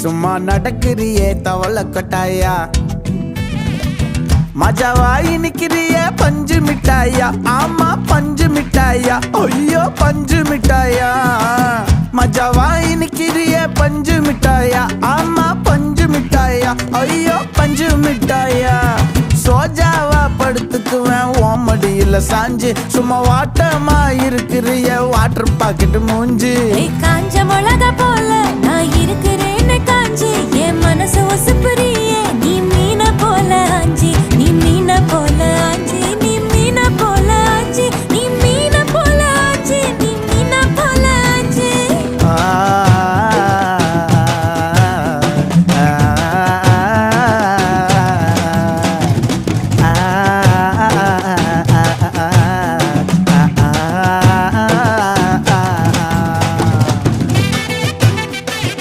சும்மா நடக்கிறியே தவள கொட்டாயா, மஜாவாயி நிக்கிறிய பஞ்சு மிட்டாயா. ஆமா பஞ்சு மிட்டாயா, ஐயோ பஞ்சு மிட்டாயா. மஜாவாயி நிக்கிறிய பஞ்சு மிட்டாயா. ஆமா பஞ்சு மிட்டாயா, ஐயோ பஞ்சு மிட்டாயா. சோஜாவா படுத்துக்குவேன் ஓமடியில சாஞ்சு, சும்மா வாட்டமா இருக்கிறிய வாட்டர் பாக்கெட் மூஞ்சு. காஞ்ச மிளகா போல